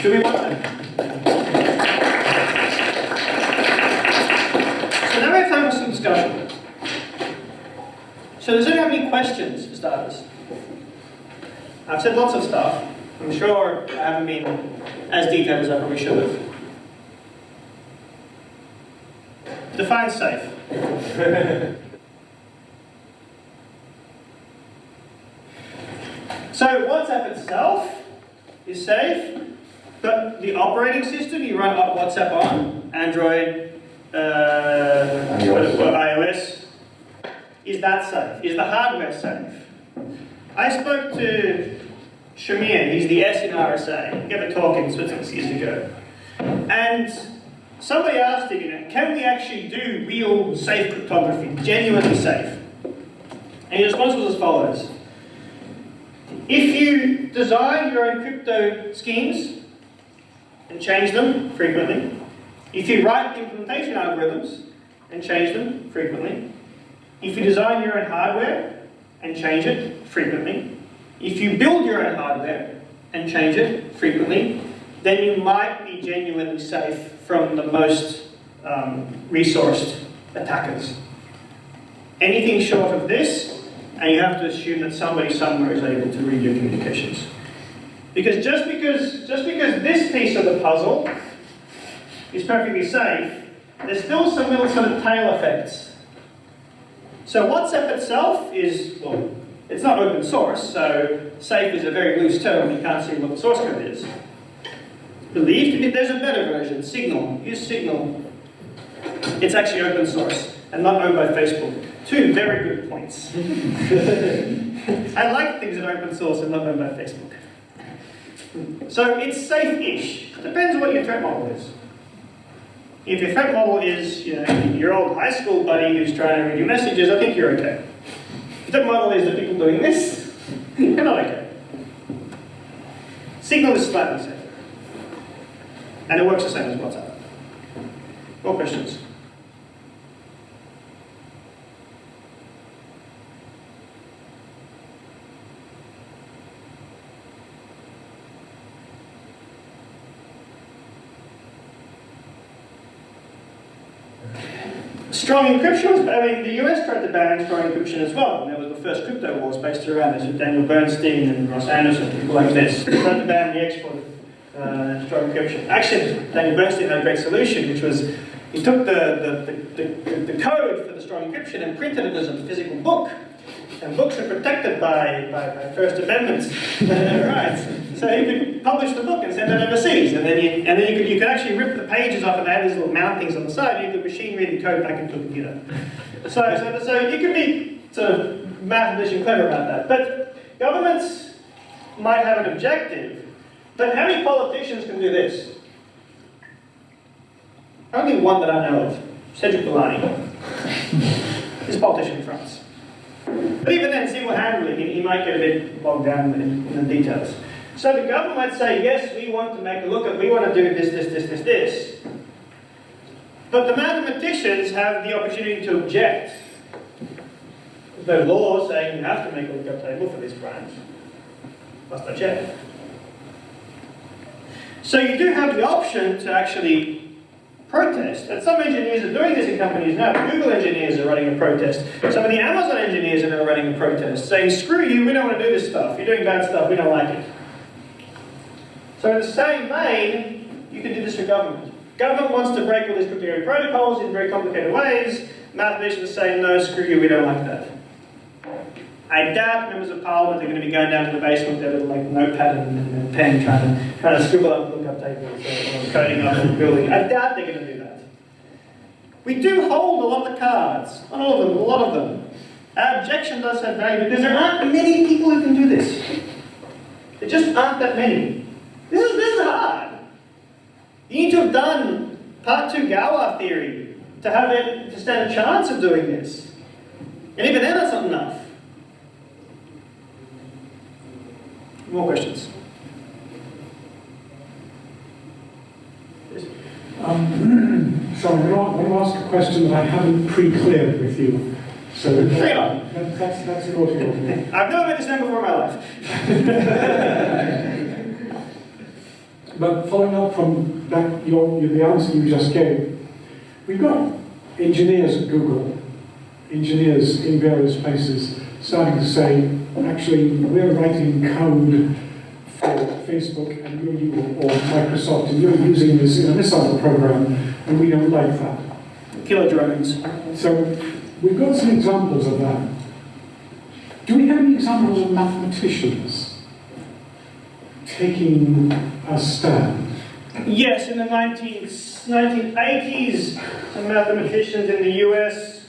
Do we want them? So now we have time for some discussion. So does anyone have any questions for starters? I've said lots of stuff. I'm sure I haven't been as detailed as I probably should have. Define safe. So WhatsApp itself is safe, but the operating system you run WhatsApp on, Android, iOS, is that safe? Is the hardware safe? I spoke to Shamir, he's the S in RSA. He gave a talk in Switzerland years ago. And somebody asked him, can we actually do real safe cryptography, genuinely safe? And his response was as follows. If you design your own crypto schemes and change them frequently, if you write implementation algorithms and change them frequently, if you design your own hardware and change it frequently, if you build your own hardware and change it frequently, then you might be genuinely safe from the most resourced attackers. Anything short of this, and you have to assume that somebody somewhere is able to read your communications. Because just because this piece of the puzzle is perfectly safe, there's still some little sort of tail effects. So WhatsApp itself is, well, it's not open source, so safe is a very loose term. You can't see what the source code is. Believed to be, there's a better version, Signal. Use Signal. It's actually open source and not owned by Facebook. Two very good points. I like things that are open source and not owned by Facebook. So it's safe-ish. Depends what your threat model is. If your threat model is, your old high school buddy who's trying to read your messages, I think you're okay. If the model is the people doing this, you're not okay. Signal is slightly safer. And it works the same as WhatsApp. More questions? Strong encryption, the US tried to ban strong encryption as well. And there was the first crypto wars based around this with Daniel Bernstein and Ross Anderson, people like this. They tried to ban the export of strong encryption. Actually, Daniel Bernstein had a great solution, which was he took the code for the strong encryption and printed it as a physical book. And books are protected by First Amendments. Right. So you could publish the book and send it overseas, and then you could actually rip the pages off, and they had these little mountings on the side, and you could machine read the code back into a computer. So you could be sort of mathematician clever about that. But governments might have an objective, but how many politicians can do this? Only one that I know of, Cedric Villani. He's a politician in France. But even then, single-handedly, he might get a bit bogged down in the details. So the government might say, yes, we want to make a look at, we want to do this. But the mathematicians have the opportunity to object. There's no law saying you have to make a lookup table for this branch. Must I check? So you do have the option to actually protest. And some engineers are doing this in companies now. Google engineers are running a protest. Some of the Amazon engineers are running a protest, saying, screw you, we don't want to do this stuff. You're doing bad stuff, we don't like it. So in the same vein, you can do this for government. Government wants to break all these cryptographic protocols in very complicated ways. Mathematicians say, no, screw you, we don't like that. I doubt members of parliament are going to be going down to the basement with their little notepad and pen trying to scribble up lookup tables or coding up a building. I doubt they're going to do that. We do hold a lot of the cards. Not all of them, a lot of them. Our objection does have value because there aren't many people who can do this. There just aren't that many. This is hard. You need to have done part 2 Galois theory to stand a chance of doing this. And even then, that's not enough. More questions? So I'm going to ask a question that I haven't pre-cleared with you. So bring it on. That's an audio. I've never made this name before in my life. But following up from that, the answer you just gave, we've got engineers at Google, engineers in various places, starting to say, actually, we're writing code for Facebook and or Microsoft, and you're using this in a missile program, and we don't like that. Killer drones. So we've got some examples of that. Do we have any examples of mathematicians taking a stand? Yes, in the 1980s, some mathematicians in the US,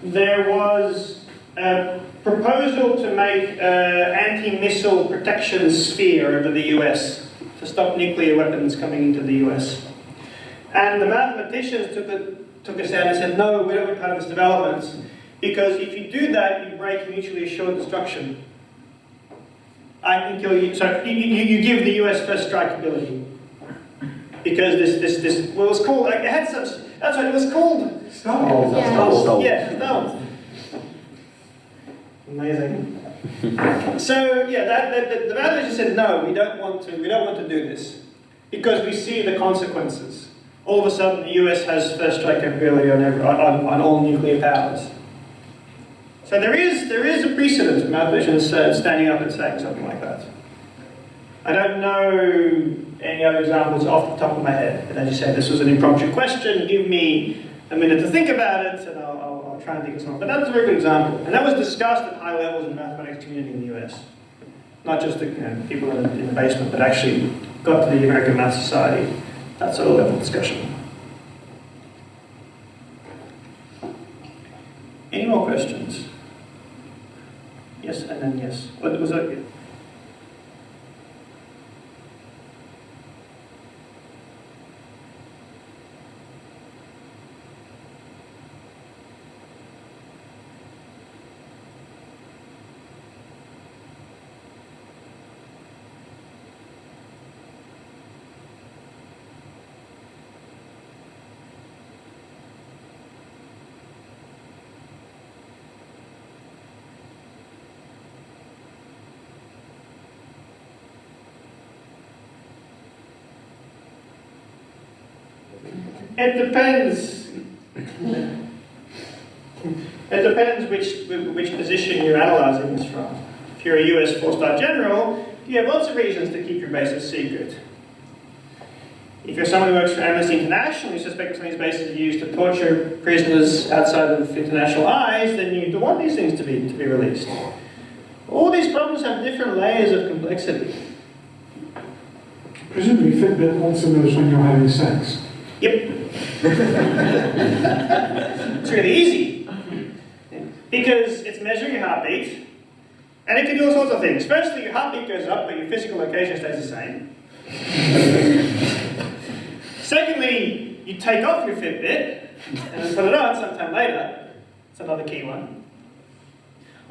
there was a proposal to make an anti-missile protection sphere over the US to stop nuclear weapons coming into the US. And the mathematicians took a stand and said, no, we don't want part of this development, because if you do that, you break mutually assured destruction. I can kill you. So you give the US first strike ability. Because well, it was called, it had some, that's what it was called. Star. Yeah, Star. Amazing. So yeah, the mathematicians said, no, we don't want to do this. Because we see the consequences. All of a sudden, the US has first strike capability on all nuclear powers. So there is a precedent for mathematicians standing up and saying something like that. I don't know any other examples off the top of my head. And as you said, this was an impromptu question. Give me a minute to think about it, and I'll try and think of something. But that's a very good example. And that was discussed at high levels in the mathematics community in the US. Not just the people in the basement, but actually got to the American Math Society. That sort of level of discussion. Any more questions? Yes, and then yes. What was that? It depends. It depends which position you're analysing this from. If you're a US 4-star general, you have lots of reasons to keep your bases secret. If you're someone who works for Amnesty International, you suspect that some of these bases are used to torture prisoners outside of international eyes, then you don't want these things to be released. All these problems have different layers of complexity. Presumably Fitbit also knows when you're having sex. Yep. It's really easy. Because it's measuring your heartbeat, and it can do all sorts of things. Firstly, your heartbeat goes up, but your physical location stays the same. Secondly, you take off your Fitbit, and then put it on sometime later. It's another key one.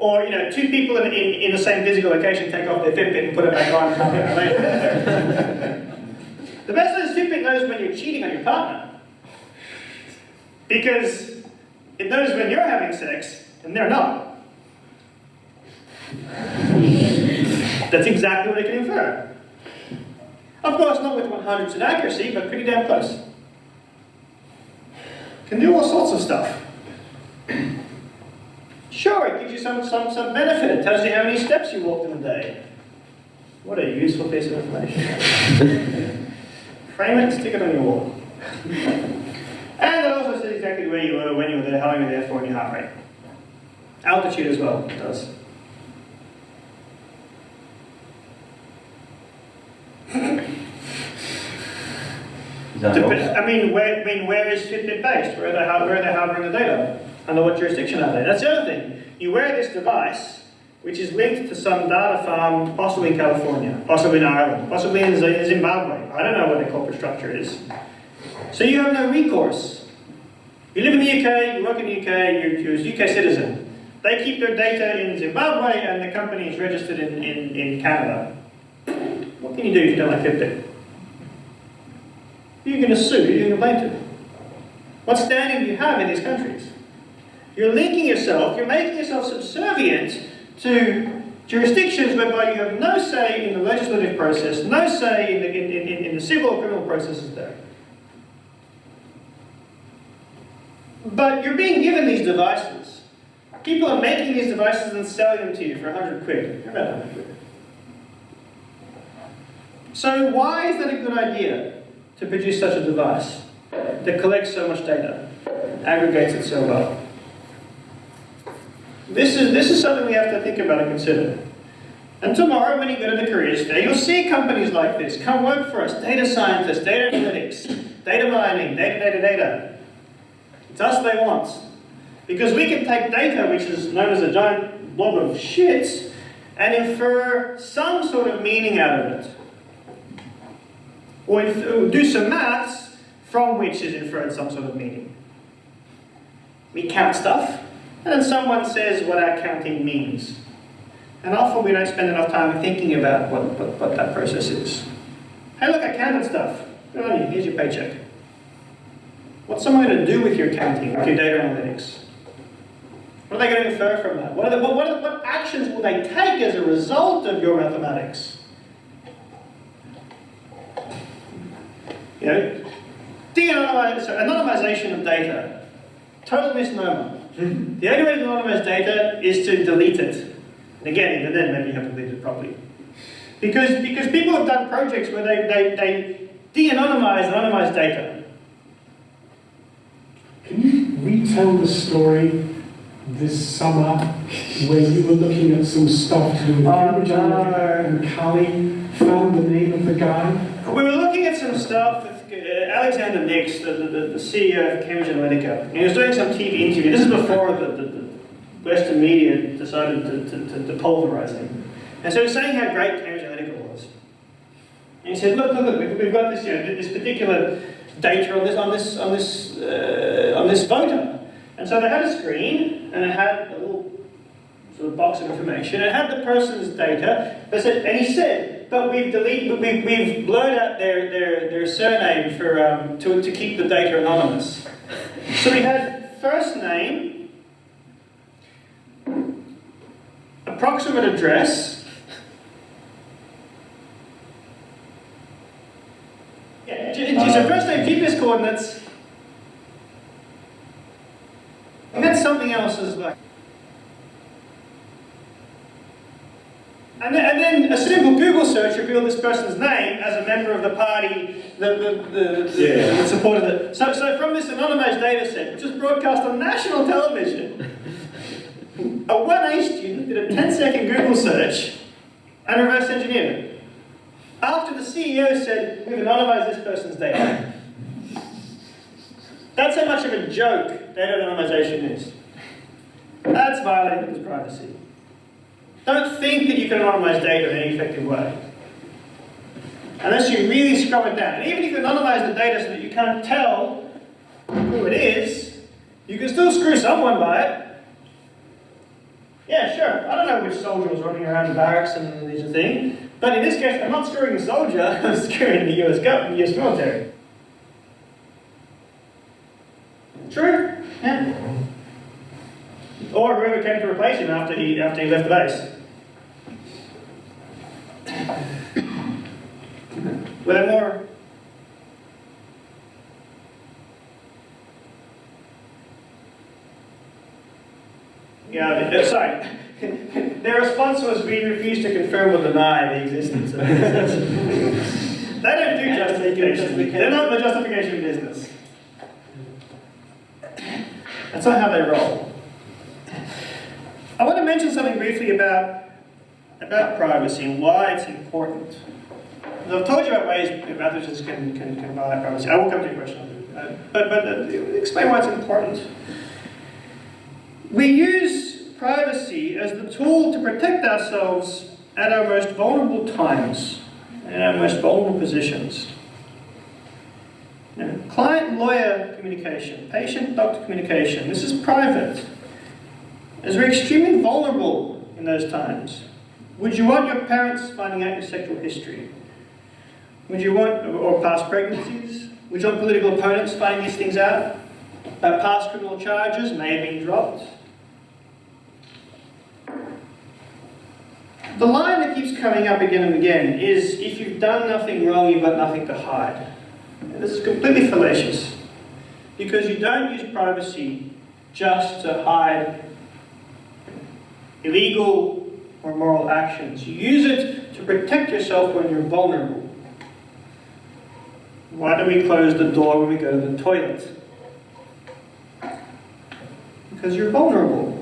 Or, two people in the same physical location take off their Fitbit and put it back on sometime later. The best is Fitbit knows when you're cheating on your partner. Because it knows when you're having sex and they're not. That's exactly what it can infer. Of course, not with 100% accuracy, but pretty damn close. Can do all sorts of stuff. Sure, it gives you some benefit. It tells you how many steps you walked in a day. What a useful piece of information. Frame it, stick it on your wall. And it also says exactly where you were, when you were there, how long you were there for, and your heart rate. Altitude as well, it does. Where is Fitbit based? Where are they harboring the data? Under what jurisdiction are they? That's the other thing. You wear this device, which is linked to some data farm, possibly in California, possibly in Ireland, possibly in Zimbabwe. I don't know what the corporate structure is. So you have no recourse. You live in the UK, you work in the UK, you're a UK citizen. They keep their data in Zimbabwe and the company is registered in Canada. What can you do if you don't like Fitbit? Who are you going to sue? Who are you going to complain to? What standing do you have in these countries? You're linking yourself, you're making yourself subservient to Jurisdictions whereby you have no say in the legislative process, no say in the civil or criminal processes there. But you're being given these devices. People are making these devices and selling them to you for 100 quid. About 100 quid. So why is that a good idea to produce such a device that collects so much data, aggregates it so well? This is something we have to think about and consider. And tomorrow, when you go to the careers fair, you'll see companies like this. Come work for us. Data scientists, data analytics, data mining, data. It's us they want. Because we can take data, which is known as a giant blob of shit, and infer some sort of meaning out of it. Or do some maths from which is inferred some sort of meaning. We count stuff, and then someone says what our counting means. And often we don't spend enough time thinking about what that process is. Hey look, I counted stuff. Good on you, here's your paycheck. What's someone going to do with your counting, with your data analytics? What are they going to infer from that? What actions will they take as a result of your mathematics? You know, anonymization of data, total misnomer. The only way to anonymize data is to delete it. And again, even then, maybe you have to delete it properly. Because people have done projects where they de-anonymize anonymized data. Can you retell the story this summer where you were looking at some stuff to do with Cambridge Analytica and Kali found the name of the guy? We were looking at some stuff with Alexander Nix, the CEO of Cambridge Analytica, and he was doing some TV interview. This is before the Western media decided to pulverize him. And so he was saying how great Cambridge Analytica was. And he said, look, we've got this, this particular data on this voter. And so they had a screen, and it had a little sort of box of information. It had the person's data. And he said, but we've blurred out their surname for to keep the data anonymous. So we had first name, approximate address. So first name, GPS coordinates. And then something else as well. And then a simple Google search revealed this person's name as a member of the party that supported it. So from this anonymized data set, which was broadcast on national television, a 1A student did a 10-second Google search and reverse engineered it. After the CEO said, we've anonymized this person's data. That's how much of a joke data anonymization is. That's violating people's privacy. Don't think that you can anonymize data in any effective way. Unless you really scrub it down. And even if you anonymize the data so that you can't tell who it is, you can still screw someone by it. Yeah, sure. I don't know which soldier was running around the barracks and these things. But in this case, I'm not screwing the soldier, I'm screwing the US government, the US military. True? Yeah. Or whoever came to replace him after he left the base. Were there more? Yeah, sorry. Their response was, we refuse to confirm or deny the existence of this. They don't do justification. They're not the justification business. That's not how they roll. I want to mention something briefly about privacy and why it's important. I've told you about ways mathematicians can violate privacy. I will come to your question. But explain why it's important. We use privacy as the tool to protect ourselves at our most vulnerable times and our most vulnerable positions. Client-lawyer communication, patient-doctor communication, this is private. As we're extremely vulnerable in those times. Would you want your parents finding out your sexual history? Would you want, or past pregnancies? Would you want political opponents finding these things out? Past criminal charges may have been dropped. The line that keeps coming up again and again is, if you've done nothing wrong, you've got nothing to hide. And this is completely fallacious, because you don't use privacy just to hide illegal or immoral actions. You use it to protect yourself when you're vulnerable. Why do we close the door when we go to the toilet? Because you're vulnerable.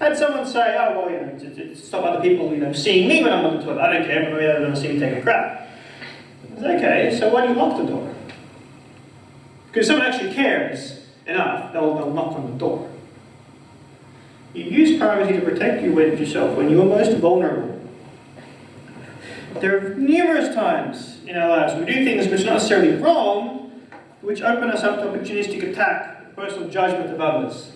I had someone say, oh, well, to stop other people, seeing me when I'm on the toilet. I don't care, but maybe they don't see me taking a crap. It's okay, so why do you lock the door? Because if someone actually cares enough, they'll knock on the door. You use privacy to protect yourself when you are most vulnerable. There are numerous times in our lives we do things which are not necessarily wrong, which open us up to opportunistic attack, personal judgment of others.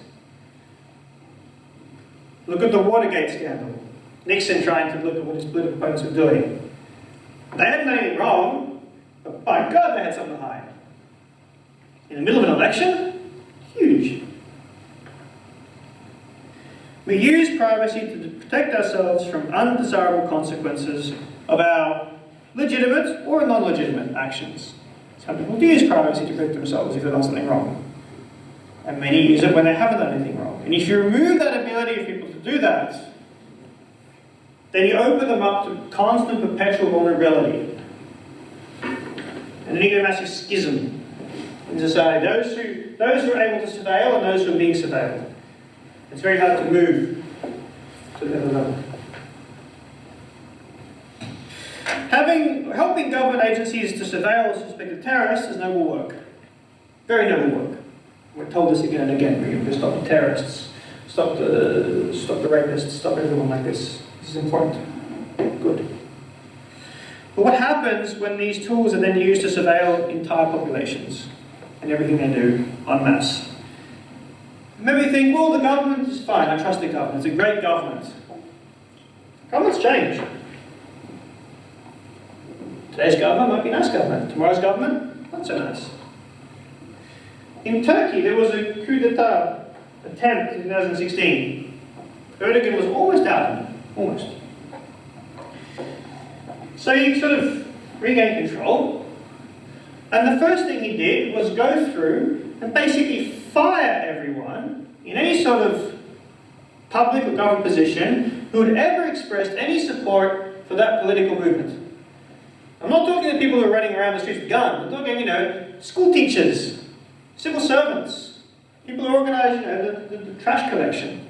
Look at the Watergate scandal. Nixon trying to look at what his political opponents were doing. They hadn't done anything wrong, but by God, they had something to hide. In the middle of an election? Huge. We use privacy to protect ourselves from undesirable consequences of our legitimate or non-legitimate actions. Some people do use privacy to protect themselves if they've done something wrong. And many use it when they haven't done anything wrong. And if you remove that ability of people to do that, then you open them up to constant, perpetual vulnerability. And then you get a massive schism in society. Those who are able to surveil and those who are being surveilled. It's very hard to move to the other level. Helping government agencies to surveil suspected terrorists is noble work. Very noble work. We're told this again and again. We're going to stop the terrorists, stop the rapists, stop everyone like this. This is important. Good. But what happens when these tools are then used to surveil entire populations and everything they do en masse? Maybe you think, well, the government is fine. I trust the government. It's a great government. Governments change. Today's government might be a nice government. Tomorrow's government, not so nice. In Turkey, there was a coup d'etat attempt in 2016. Erdogan was almost out. Almost. So he sort of regained control. And the first thing he did was go through and basically fire everyone in any sort of public or government position who had ever expressed any support for that political movement. I'm not talking to people who are running around the streets with guns. I'm talking, school teachers, civil servants, people who organise, the trash collection.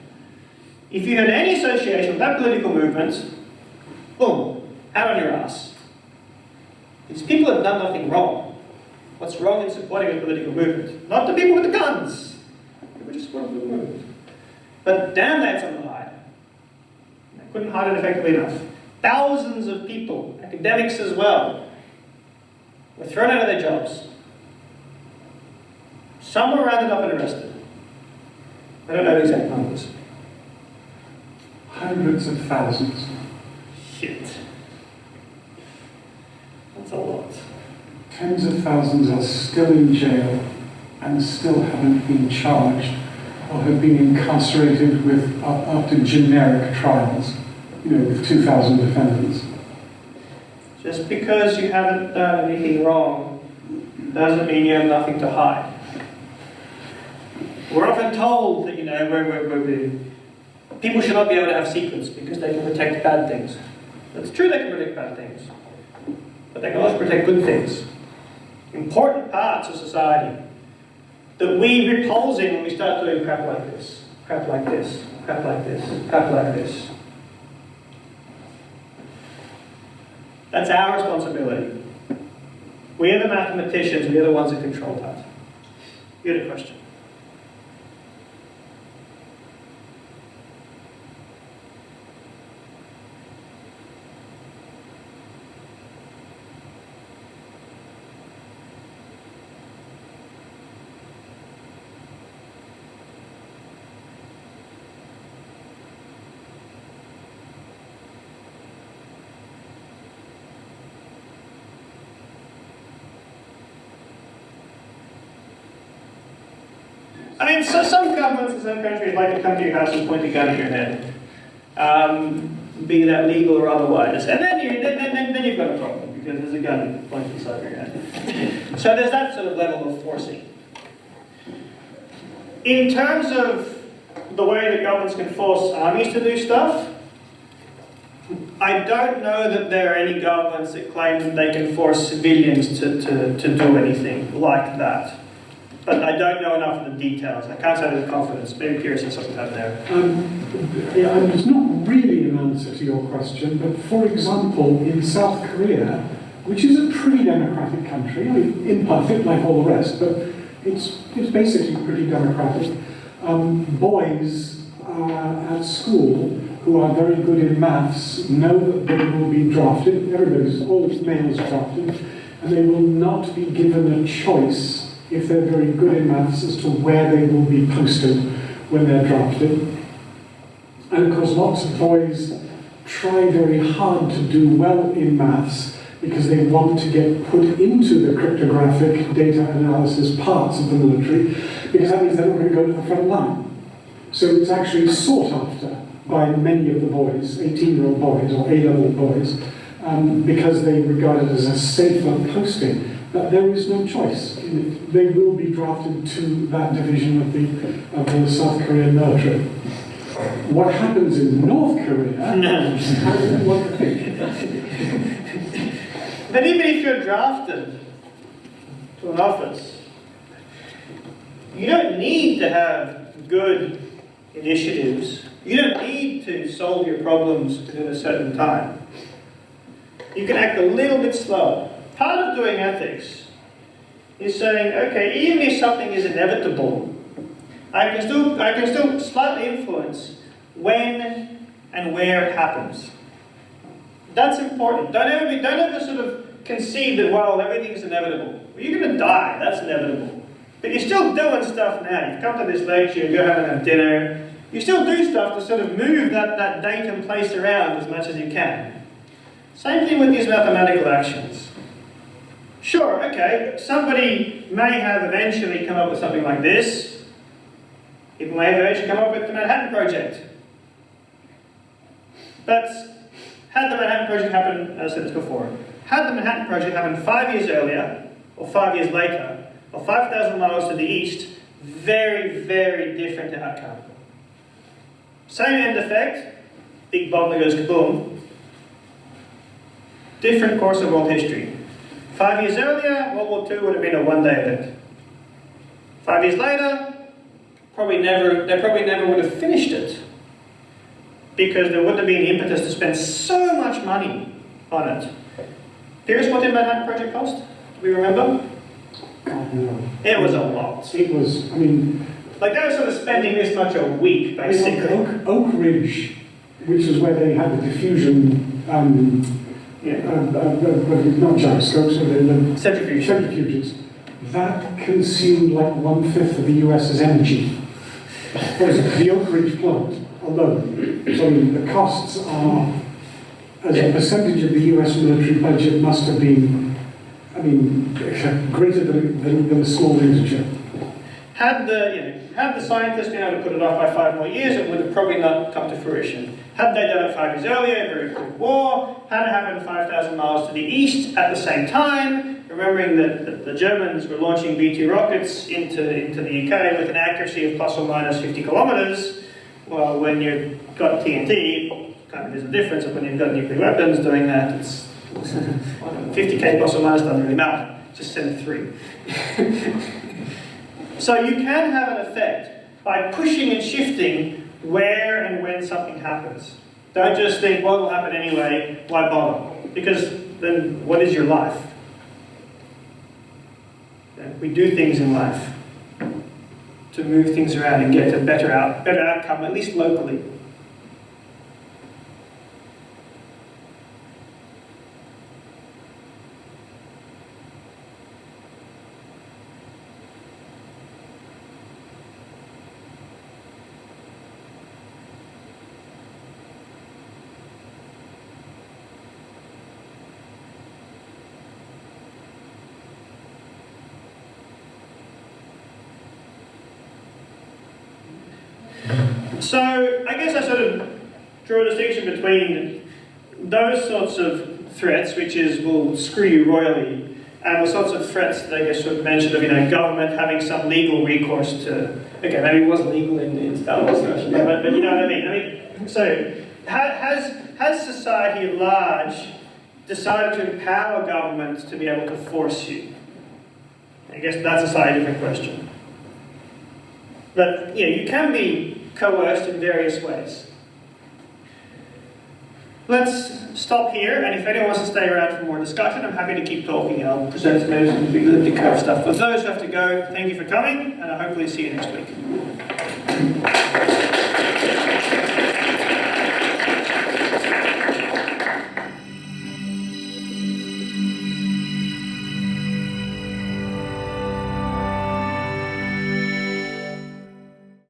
If you had any association with that political movement, boom, out on your ass. These people have done nothing wrong. What's wrong in supporting a political movement? Not the people with the guns. People just support a political movement. But damn, they had something to hide. They couldn't hide it effectively enough. Thousands of people, academics as well, were thrown out of their jobs. Some were rounded up and arrested. I don't know the exact numbers. Hundreds of thousands. Shit. That's a lot. Tens of thousands are still in jail and still haven't been charged or have been incarcerated with after generic trials, with 2,000 defendants. Just because you haven't done anything wrong doesn't mean you have nothing to hide. We're often told that, people should not be able to have secrets because they can protect bad things. It's true they can protect bad things, but they can also protect good things. Important parts of society that we repulse in when we start doing crap like this, crap like this, crap like this, crap like this. That's our responsibility. We are the mathematicians, we are the ones that control that. You had a question? So some governments in some countries like to come to your house and point a gun at your head. be that legal or otherwise. And then you've got a problem, because there's a gun pointing inside your head. So there's that sort of level of forcing. In terms of the way that governments can force armies to do stuff, I don't know that there are any governments that claim that they can force civilians to do anything like that. But I don't know enough of the details. I can't say with confidence. Maybe Pierce has something out there. Yeah, it's not really an answer to your question, but for example, in South Korea, which is a pretty democratic country, I mean, imperfect like all the rest, but it's basically pretty democratic. Boys at school who are very good in maths know that they will be drafted. All males are drafted, and they will not be given a choice if they're very good in maths as to where they will be posted when they're drafted. And of course, lots of boys try very hard to do well in maths because they want to get put into the cryptographic data analysis parts of the military, because that means they're not going to go to the front line. So it's actually sought after by many of the boys, 18-year-old boys or A-level boys, because they regard it as a safer posting. But there is no choice in it. They will be drafted to that division of the South Korean military. What happens in North Korea, I don't know what to think. But even if you're drafted to an office, you don't need to have good initiatives. You don't need to solve your problems within a certain time. You can act a little bit slower. Part of doing ethics is saying, okay, even if something is inevitable, I can still slightly influence when and where it happens. That's important. Don't ever sort of concede that, well, everything's inevitable. Well, you're going to die. That's inevitable. But you're still doing stuff now. You've come to this lecture, you go home and have dinner. You still do stuff to sort of move that date and place around as much as you can. Same thing with these mathematical actions. Sure, okay, somebody may have eventually come up with something like this. People may have eventually come up with the Manhattan Project. But had the Manhattan Project happen, as I said this before, had the Manhattan Project happened 5 years earlier, or 5 years later, or 5,000 miles to the east, very, very different outcome. Same end effect, big bomb that goes kaboom. Different course of world history. 5 years earlier, World War II would have been a one-day event. 5 years later, they probably never would have finished it, because there wouldn't have been the impetus to spend so much money on it. Here's what the Manhattan Project cost. Do we remember? God, no. It was a lot. It was, I mean... Like, they were sort of spending this much a week, basically. Oak Ridge, which is where they had the diffusion... not gyroscopes, but the centrifuges. That consumed like 1/5 of the US's energy. The Oak Ridge plant alone. So the costs are, as a percentage of the US military budget, must have been, I mean, greater than a small integer. Had the scientists been able to put it off by 5 more years, it would have probably not come to fruition. Had they done it 5 years earlier, a very quick war, had it happened 5,000 miles to the east at the same time, remembering that the Germans were launching B-2 rockets into the UK with an accuracy of plus or minus 50 kilometers, well, when you've got TNT, kind of there's a difference, but when you've got nuclear weapons doing that, it's 50k plus or minus doesn't really matter. Just send 3. So you can have an effect by pushing and shifting where and when something happens. Don't just think, well, it will happen anyway, why bother? Because then what is your life? We do things in life to move things around and get a better outcome, at least locally. So, I guess I sort of draw a distinction between those sorts of threats, which is, will screw you royally, and the sorts of threats that I guess sort of mentioned of, government having some legal recourse to, okay, maybe it wasn't legal in Star Wars, but you know what I mean? So, has society at large decided to empower governments to be able to force you? I guess that's a slightly different question. But, you can be coerced in various ways. Let's stop here, and if anyone wants to stay around for more discussion, I'm happy to keep talking. I'll present some elliptic curve stuff. For those who have to go, thank you for coming, and I'll hopefully see you next week.